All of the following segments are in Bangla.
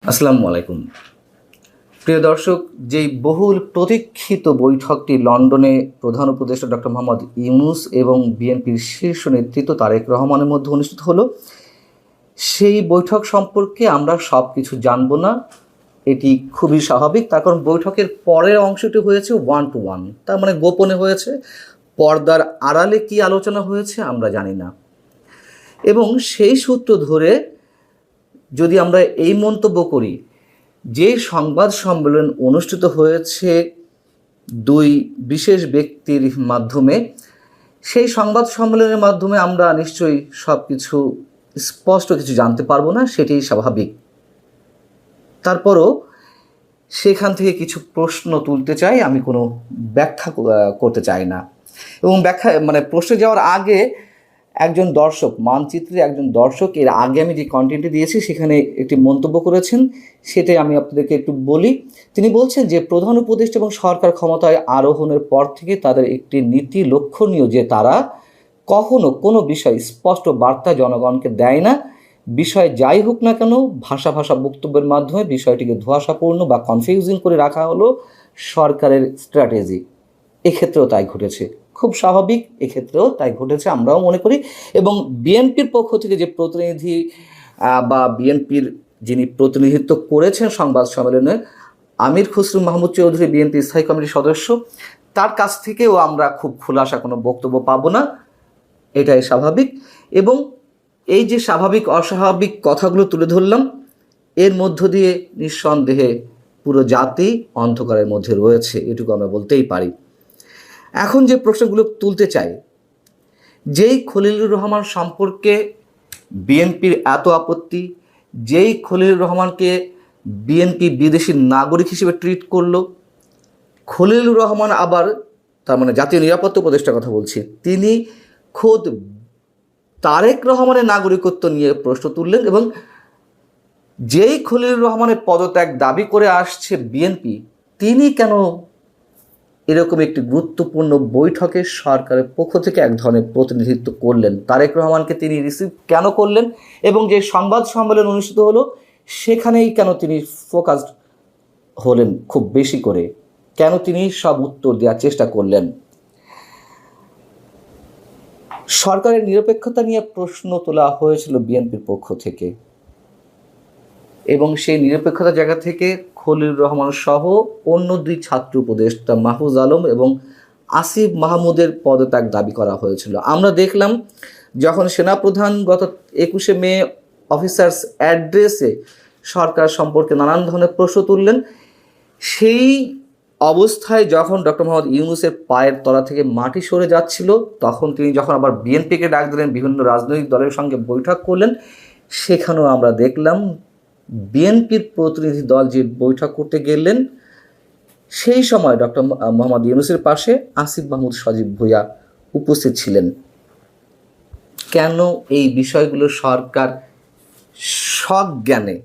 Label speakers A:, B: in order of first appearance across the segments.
A: আসসালামু আলাইকুম। প্রিয় দর্শক, যেই বহুল প্রতীক্ষিত বৈঠকটি লন্ডনে প্রধান উপদেষ্টা ডক্টর মোহাম্মদ ইউনূস এবং বিএনপির শীর্ষ নেতৃত্ব তারেক রহমানের মধ্যে অনুষ্ঠিত হলো, সেই বৈঠক সম্পর্কে আমরা সব কিছু জানবো না। এটি খুবই স্বাভাবিক, তার কারণ বৈঠকের পরের অংশটি হয়েছে 1-to-1, তার মানে গোপনে হয়েছে। পর্দার আড়ালে কি আলোচনা হয়েছে আমরা জানি না। এবং সেই সূত্র ধরে যদি আমরা এই মন্তব্য করি যে সংবাদ সম্মেলন অনুষ্ঠিত হয়েছে দুই বিশেষ ব্যক্তির মাধ্যমে, সেই সংবাদ সম্মেলনের মাধ্যমে আমরা নিশ্চয়ই সব কিছু স্পষ্ট কিছু জানতে পারবো না, সেটি স্বাভাবিক। তারপরও সেখান থেকে কিছু প্রশ্ন তুলতে চাই, আমি কোনো ব্যাখ্যা করতে চাই না। এবং প্রশ্নে যাওয়ার আগে একজন দর্শক, মানচিত্রের একজন দর্শক, এর আগে আমি যে কন্টেন্টটি দিয়েছি সেখানে একটি মন্তব্য করেছেন, সেটাই আমি আপনাদেরকে একটু বলি। তিনি বলছেন যে প্রধান উপদেষ্টা এবং সরকার ক্ষমতায় আরোহণের পর থেকে তাদের একটি নীতি লক্ষণীয় যে তারা কখনো কোনো বিষয় স্পষ্ট বার্তা জনগণকে দেয় না। বিষয় যাই হোক না কেন, ভাষা বক্তব্যের মাধ্যমে বিষয়টিকে ধোঁয়াশাপূর্ণ বা কনফিউজিং করে রাখা হলো সরকারের স্ট্র্যাটেজি। এক্ষেত্রেও তাই ঘটেছে, খুব স্বাভাবিক, এক্ষেত্রেও তাই ঘটেছে আমরাও মনে করি। এবং বিএনপির পক্ষ থেকে যে প্রতিনিধি বা বিএনপির যিনি প্রতিনিধিত্ব করেছেন সংবাদ সম্মেলনে, আমির খসরু মাহমুদ চৌধুরী, বিএনপি স্থায়ী কমিটির সদস্য, তার কাছ থেকেও আমরা খুব খোলাসা কোনো বক্তব্য পাবো না, এটাই স্বাভাবিক। এবং এই যে স্বাভাবিক অস্বাভাবিক কথাগুলো তুলে ধরলাম, এর মধ্য দিয়ে নিঃসন্দেহে পুরো জাতি অন্ধকারের মধ্যে রয়েছে, এটুকু আমরা বলতেই পারি। এখন যে প্রশ্নগুলো তুলতে চাই, যেই খলিলুর রহমান সম্পর্কে বিএনপির এত আপত্তি, যেই খলিলুর রহমানকে বিএনপি বিদেশি নাগরিক হিসেবে ট্রিট করলো, খলিলুর রহমান আবার, তার মানে জাতীয় নিরাপত্তা উপদেষ্টার কথা বলছি, তিনি খোদ তারেক রহমানের নাগরিকত্ব নিয়ে প্রশ্ন তুললেন। এবং যেই খলিলুর রহমানের পদত্যাগ দাবি করে আসছে বিএনপি, তিনি কেন এরকম একটি গুরুত্বপূর্ণ বৈঠকে সরকারের পক্ষ থেকে এক ধরনের প্রতিনিধিত্ব করলেন? তারেক রহমানকে তিনি রিসিভ কেন করলেন? এবং যে সংবাদ সম্মেলন অনুষ্ঠিত হলো সেখানেই কেন তিনি ফোকাসড হলেন খুব বেশি করে? কেন তিনি সব উত্তর দেওয়ার চেষ্টা করলেন? সরকারের নিরপেক্ষতা নিয়ে প্রশ্ন তোলা হয়েছিল বিএনপির পক্ষ থেকে, এবং সেই নিরপেক্ষতা জায়গা থেকে খলিলুর রহমান সহ অন্য দুই ছাত্র উপদেষ্টা মাহফুজ আলম এবং আসিফ মাহমুদের পদত্যাগ দাবি করা হয়েছিল। আমরা দেখলাম যখন সেনাপ্রধান গত 21শে মে অফিসার্স অ্যাড্রেসে সরকার সম্পর্কে নানান ধরনের প্রশ্ন তুললেন, সেই অবস্থায় যখন ডক্টর মোহাম্মদ ইউনূসের পায়ের তলা থেকে মাটি সরে যাচ্ছিল, তখন তিনি যখন আবার বিএনপিকে ডাক দিলেন, বিভিন্ন রাজনৈতিক দলের সঙ্গে বৈঠক করলেন, সেখানেও আমরা দেখলাম বিএনপির প্রতিনিধি দল যে বৈঠক করতে গেলেন, সেই সময় ডক্টর মোহাম্মদ ইউনূসের পাশে আসিফ মাহমুদ সজীব ভুঁইয়া উপস্থিত ছিলেন। কেন এই বিষয়গুলো সরকার সজ্ঞানে,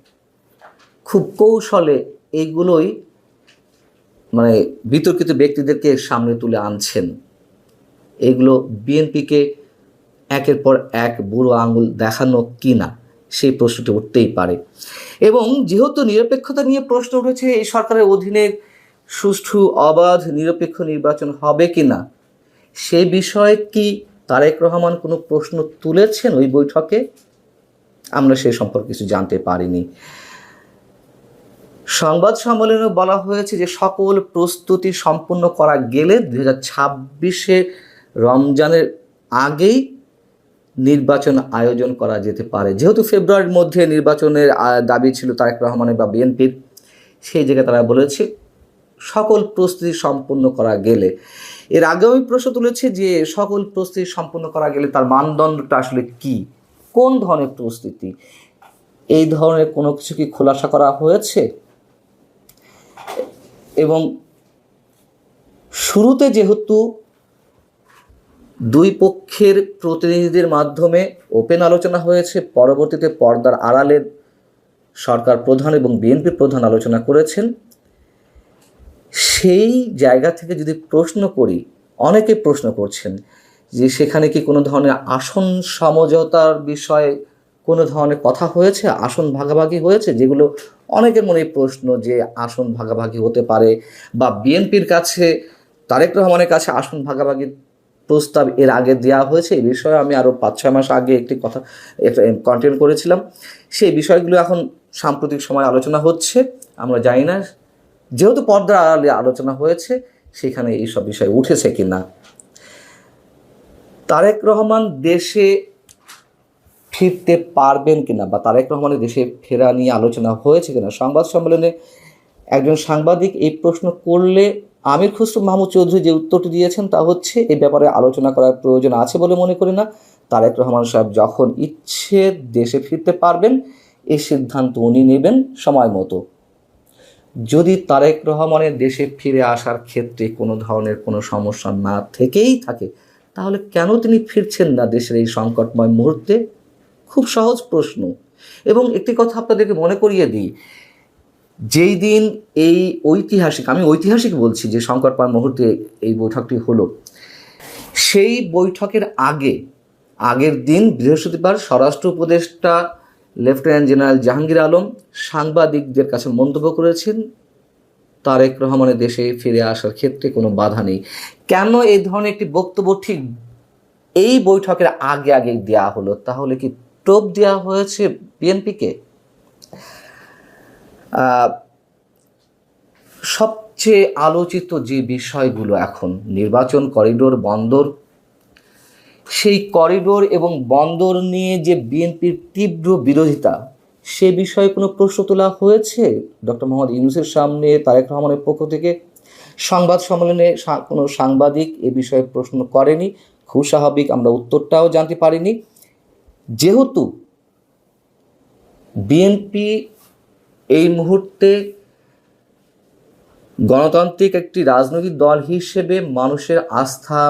A: খুব কৌশলে এইগুলোই বিতর্কিত ব্যক্তিদেরকে সামনে তুলে আনছেন? এগুলো বিএনপিকে একের পর এক বুড়ো আঙুল দেখানো কি না, সেই প্রশ্নটি উঠতেই পারে। এবং যেহেতু নিরপেক্ষতা নিয়ে প্রশ্ন উঠেছে, এই সরকারের অধীনে সুষ্ঠু অবাধ নিরপেক্ষ নির্বাচন হবে কি না, সে বিষয়ে কি তারেক রহমান কোনো প্রশ্ন তুলেছেন ওই বৈঠকে? আমরা সে সম্পর্কে কিছু জানতে পারিনি। সংবাদ সম্মেলনে বলা হয়েছে যে সকল প্রস্তুতি সম্পূর্ণ করা গেলে 2026 রমজানের আগেই নির্বাচন আয়োজন করা যেতে পারে। যেহেতু ফেব্রুয়ারির মধ্যে নির্বাচনের দাবি ছিল তারেক রহমানের বা বিএনপির, সেই জায়গায় তারা বলেছে সকল প্রস্তুতি সম্পূর্ণ করা গেলে। এর আগেও আমি প্রশ্ন তুলেছি যে সকল প্রস্তুতি সম্পূর্ণ করা গেলে তার মানদণ্ডটা আসলে কি, কোন ধরনের প্রস্তুতি, এই ধরনের কোনো কিছু কি খোলাসা করা হয়েছে? এবং শুরুতে যেহেতু দুই পক্ষের প্রতিনিধিদের মাধ্যমে ওপেন আলোচনা হয়েছে, পরবর্তীতে পর্দার আড়ালে সরকার প্রধান এবং বিএনপি প্রধান আলোচনা করেছেন, সেই জায়গা থেকে যদি প্রশ্ন করি, অনেকে প্রশ্ন করছেন যে সেখানে কি কোনো ধরনের আসন সমঝোতার বিষয়ে কোনো ধরনের কথা হয়েছে, আসন ভাগাভাগি হয়েছে, যেগুলো অনেকের মনে প্রশ্ন যে আসন ভাগাভাগি হতে পারে, বা বিএনপির কাছে তারেক রহমানের কাছে আসন ভাগাভাগির প্রস্তাব এর আগে দেওয়া হয়েছে। এই বিষয়ে আমি আরও 5-6 মাস আগে একটি কথা কন্টেন্ট করেছিলাম। সেই বিষয়গুলো এখন সাম্প্রতিক সময় আলোচনা হচ্ছে। আমরা জানি না, যেহেতু পর্দার আড়ালে আলোচনা হয়েছে, সেখানে এইসব বিষয় উঠেছে কি না। তারেক রহমান দেশে ফিরতে পারবেন কিনা, বা তারেক রহমানের দেশে ফেরা নিয়ে আলোচনা হয়েছে কিনা, সংবাদ সম্মেলনে একজন সাংবাদিক এই প্রশ্ন করলে আমির খসরু মাহমুদ চৌধুরী যে উত্তরটি দিয়েছেন তা হচ্ছে, এই ব্যাপারে আলোচনা করার প্রয়োজন আছে বলে মনে করি না। তারেক রহমান সাহেব যখন ইচ্ছে দেশে ফিরতে পারবেন, এই সিদ্ধান্ত উনি নেবেন সময় মতো। যদি তারেক রহমানের দেশে ফিরে আসার ক্ষেত্রে কোনো ধরনের কোনো সমস্যা না থেকেই থাকে, তাহলে কেন তিনি ফিরছেন না দেশের এই সংকটময় মুহূর্তে? খুব সহজ প্রশ্ন। এবং একটি কথা আপনাদেরকে মনে করিয়ে দিই, যেই দিন এই ঐতিহাসিক, আমি ঐতিহাসিক বলছি, যে সংকটময় মুহূর্তে এই বৈঠকটি হলো, সেই বৈঠকের আগের দিন বৃহস্পতিবার স্বরাষ্ট্র উপদেষ্টা লেফটেন্যান্ট জেনারেল জাহাঙ্গীর আলম সাংবাদিকদের কাছে মন্তব্য করেছেন, তারেক রহমানের দেশে ফিরে আসার ক্ষেত্রে কোনো বাধা নেই। কেন এই ধরনের একটি বক্তব্য ঠিক এই বৈঠকের আগে দেওয়া হলো? তাহলে কি টোপ দেওয়া হয়েছে বিএনপিকে? সবচেয়ে আলোচিত যে বিষয়গুলো এখন, নির্বাচন, করিডোর, বন্দর, সেই করিডোর এবং বন্দর নিয়ে যে বিএনপির তীব্র বিরোধিতা, সে বিষয়ে কোনো প্রশ্ন তোলা হয়েছে ডক্টর মোহাম্মদ ইউনূসের সামনে তারেক রহমানের পক্ষ থেকে? সংবাদ সম্মেলনে কোনো সাংবাদিক এ বিষয়ে প্রশ্ন করেনি, খুব স্বাভাবিক, আমরা উত্তরটাও জানতে পারিনি। যেহেতু বিএনপি এই মুহূর্তে গণতান্ত্রিক একটি রাজনৈতিক দল হিসেবে মানুষের আস্থা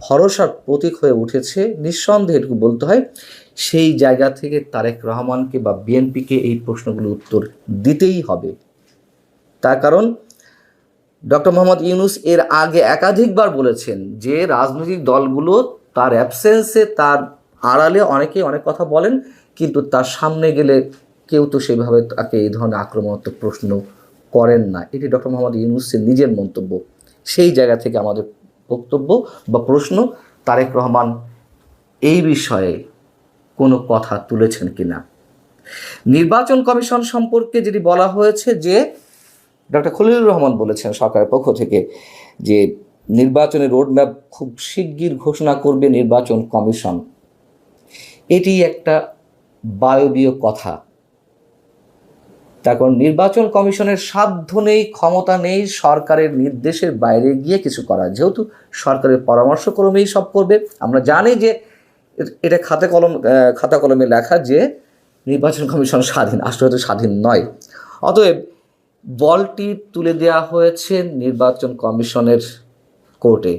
A: ভরসার প্রতীক হয়ে উঠেছে, নিঃসন্দেহে এটুকু বলতে হয়, সেই জায়গা থেকে তারেক রহমানকে বা বিএনপিকে এই প্রশ্নগুলো উত্তর দিতেই হবে। তার কারণ ডক্টর মোহাম্মদ ইউনূস এর আগে একাধিকবার বলেছেন যে রাজনৈতিক দলগুলো তার অ্যাবসেন্সে, তার আড়ালে অনেকেই অনেক কথা বলেন, কিন্তু তার সামনে গেলে কেউ তো সেভাবে তাকে এই ধরনের আক্রমণাত্মক প্রশ্ন করেন না। এটি ডক্টর মোহাম্মদ ইউনূসের নিজের মন্তব্য। সেই জায়গা থেকে আমাদের বক্তব্য বা প্রশ্ন, তারেক রহমান এই বিষয়ে কোনো কথা তুলেছেন কিনা। নির্বাচন কমিশন সম্পর্কে যেটি বলা হয়েছে, যে ডক্টর খলিলুর রহমান বলেছেন সরকারের পক্ষ থেকে যে নির্বাচনের রোডম্যাপ খুব শিগগির ঘোষণা করবে নির্বাচন কমিশন। এটি একটা বায়বীয় কথা। তার কারণ নির্বাচন কমিশনের সাধ্য নেই, ক্ষমতা নেই সরকারের নির্দেশের বাইরে গিয়ে কিছু করা, যেহেতু সরকারের পরামর্শক্রমেই সব করবে। আমরা জানি যে এটা খাতা কলমে লেখা যে নির্বাচন কমিশন স্বাধীন, আসলে স্বাধীন নয়। অতএব বলটি তুলে দেওয়া হয়েছে নির্বাচন কমিশনের কোর্টে।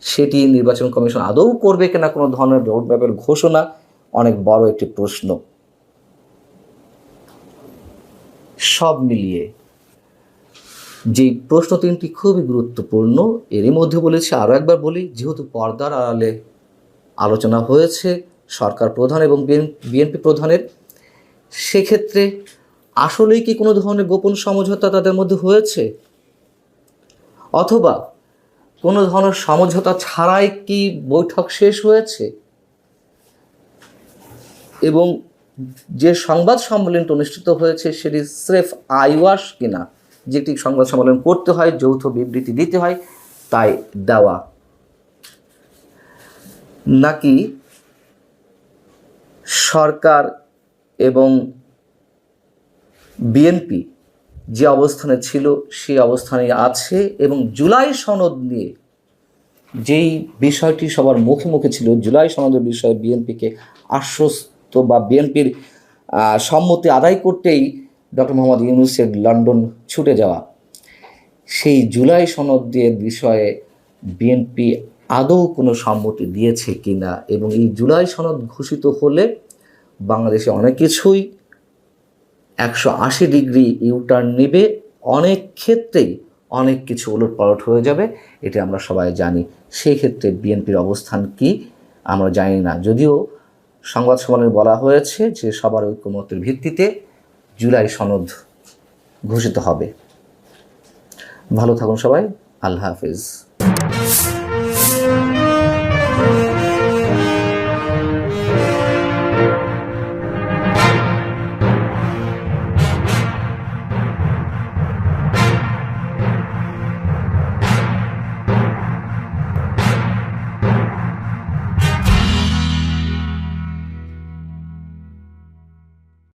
A: সেটি নির্বাচন কমিশন আদৌ করবে কিনা কোনো ধরনের রোডম্যাপের ঘোষণা, অনেক বড় একটি প্রশ্ন। সব মিলিয়ে যে প্রশ্ন তিনটি খুবই গুরুত্বপূর্ণ, এরই মধ্যে বলেছি, আরও একবার বলি, যেহেতু পর্দার আড়ালে আলোচনা হয়েছে সরকার প্রধান এবং বিএনপি প্রধানের, সেক্ষেত্রে আসলেই কি কোনো ধরনের গোপন সমঝোতা তাদের মধ্যে হয়েছে, অথবা কোনো ধরনের সমঝোতা ছাড়াই কি বৈঠক শেষ হয়েছে? এবং যে সংবাদ সম্মেলনটি অনুষ্ঠিত হয়েছে সেটি স্রেফ আইওয়াশ কিনা, যেটি সংবাদ সম্মেলন করতে হয়, যৌথ বিবৃতি দিতে হয়, তাই দেওয়া, নাকি সরকার এবং বিএনপি যে অবস্থানে ছিল সেই অবস্থানে আছে, এবং জুলাই সনদ নিয়ে যেই বিষয়টি সবার মুখে মুখে ছিল, জুলাই সনদের বিষয়ে বিএনপিকে আশ্বস্ত বা বিএনপির সম্মতি আদায় করতেই ডক্টর মোহাম্মদ ইউনূসের লন্ডন ছুটে যাওয়া, সেই জুলাই সনদের বিষয়ে বিএনপি আদৌ কোনো সম্মতি দিয়েছে কিনা, এবং এই জুলাই সনদ ঘোষিত হলে বাংলাদেশে অনেক কিছুই 180 ডিগ্রি ইউটার্ন নেবে, অনেক ক্ষেত্রেই অনেক কিছু ওলটপালট হয়ে যাবে, এটা আমরা সবাই জানি। সেই ক্ষেত্রে বিএনপির অবস্থান কি আমরা জানি না, যদিও সংবাদ সম্মেলনে বলা হয়েছে যে সবার ঐক্যমতের ভিত্তিতে জুলাই সনদ ঘোষিত হবে। ভালো থাকুন সবাই। আল্লাহ হাফেজ।